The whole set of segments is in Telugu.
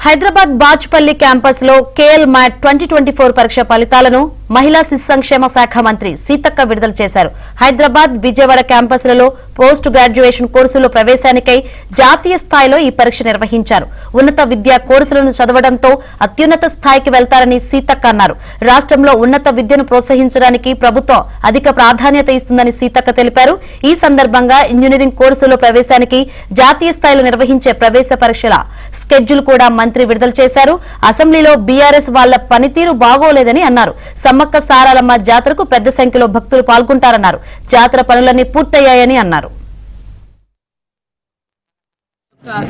హైదరాబాద్ బాచ్పల్లి క్యాంపస్ లో కేఎల్ మ్యాట్ 2024 పరీక్ష ఫలితాలను మహిళా శిశు సంక్షేమ శాఖ మంత్రి సీతక్క విడుదల చేశారు. హైదరాబాద్, విజయవాడ క్యాంపస్లలో పోస్ట్ గ్రాడ్యుయేషన్ కోర్సుల్లో ప్రవేశానికై జాతీయ స్థాయిలో ఈ పరీక్ష నిర్వహించారు. ఉన్నత విద్యా కోర్సులను చదవడంతో అత్యున్నత స్థాయికి వెళ్తారని సీతక్క అన్నారు. రాష్ట్రంలో ఉన్నత విద్యను ప్రోత్సహించడానికి ప్రభుత్వం అధిక ప్రాధాన్యత ఇస్తుందని సీతక్క తెలిపారు. ఈ సందర్భంగా ఇంజనీరింగ్ కోర్సుల్లో ప్రవేశానికి జాతీయ స్థాయిలో నిర్వహించే ప్రవేశ పరీక్షల స్కెడ్యూల్ కూడా మంత్రి విడుదల చేశారు. అసెంబ్లీలో బీఆర్ఎస్ వాళ్ల పనితీరు బాగోలేదని అన్నారు. సమ్మక్క సారాలమ్మ జాతరకు పెద్ద సంఖ్యలో భక్తులు పాల్గొంటారన్నారు. జాతర పనులన్నీ పూర్తయ్యాయని అన్నారు.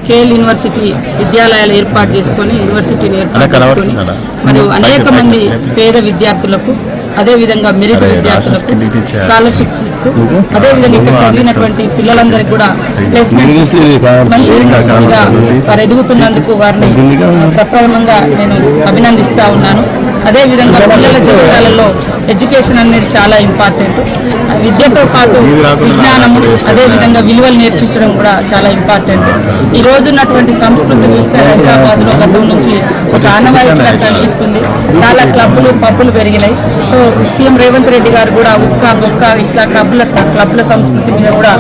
కేఎల్ యూనివర్సిటీ విద్యాలయాలు ఏర్పాటు చేసుకొని మరియు అనేక మంది పేద విద్యార్థులకు అదేవిధంగా మెరిట్ విద్యార్థులకు స్కాలర్షిప్స్ ఇస్తూ అదేవిధంగా ఇక్కడ చదివినటువంటి పిల్లలందరికీ కూడా వారు ఎదుగుతున్నందుకు వారిని ప్రప్రథమంగా నేను అభినందిస్తా ఉన్నాను. అదేవిధంగా పిల్లల జీవితాలలో ఎడ్యుకేషన్ అనేది చాలా ఇంపార్టెంట్. విద్యతో పాటు విజ్ఞానము అదేవిధంగా విలువలు నేర్పించడం కూడా చాలా ఇంపార్టెంట్. ఈ రోజు ఉన్నటువంటి సంస్కృతి చూస్తే హైదరాబాద్లో గతం నుంచి ఒక ఆనవాయితీగా కనిపిస్తుంది. చాలా క్లబ్లు పబ్బులు పెరిగినాయి. సో సీఎం రేవంత్ రెడ్డి గారు కూడా ఉక్క ఇట్లా క్లబ్ల సంస్కృతి మీద కూడా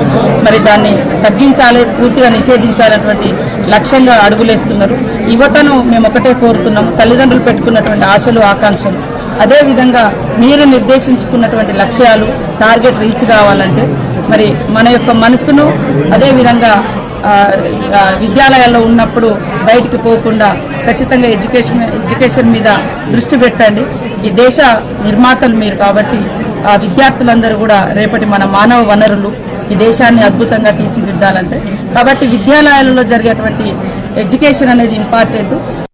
మరి దాన్ని తగ్గించాలి, పూర్తిగా నిషేధించాలన్నటువంటి లక్ష్యంగా అడుగులేస్తున్నారు. యువతను మేము ఒకటే కోరుతున్నాం, తల్లిదండ్రులు పెట్టుకున్నటువంటి ఆశలు ఆకాంక్షలు అదేవిధంగా మీరు నిర్దేశించుకున్నటువంటి లక్ష్యాలు టార్గెట్ రీచ్ కావాలంటే మరి మన యొక్క మనసును అదేవిధంగా విద్యాలయాల్లో ఉన్నప్పుడు బయటికి పోకుండా ఖచ్చితంగా ఎడ్యుకేషన్ మీద దృష్టి పెట్టండి. ఈ దేశ నిర్మాతలు మీరు కాబట్టి ఆ విద్యార్థులందరూ కూడా రేపటి మన మానవ వనరులు. ఈ దేశాన్ని అద్భుతంగా తీర్చిదిద్దాలంటే కాబట్టి విద్యాలయాలలో జరిగేటువంటి ఎడ్యుకేషన్ అనేది ఇంపార్టెంట్.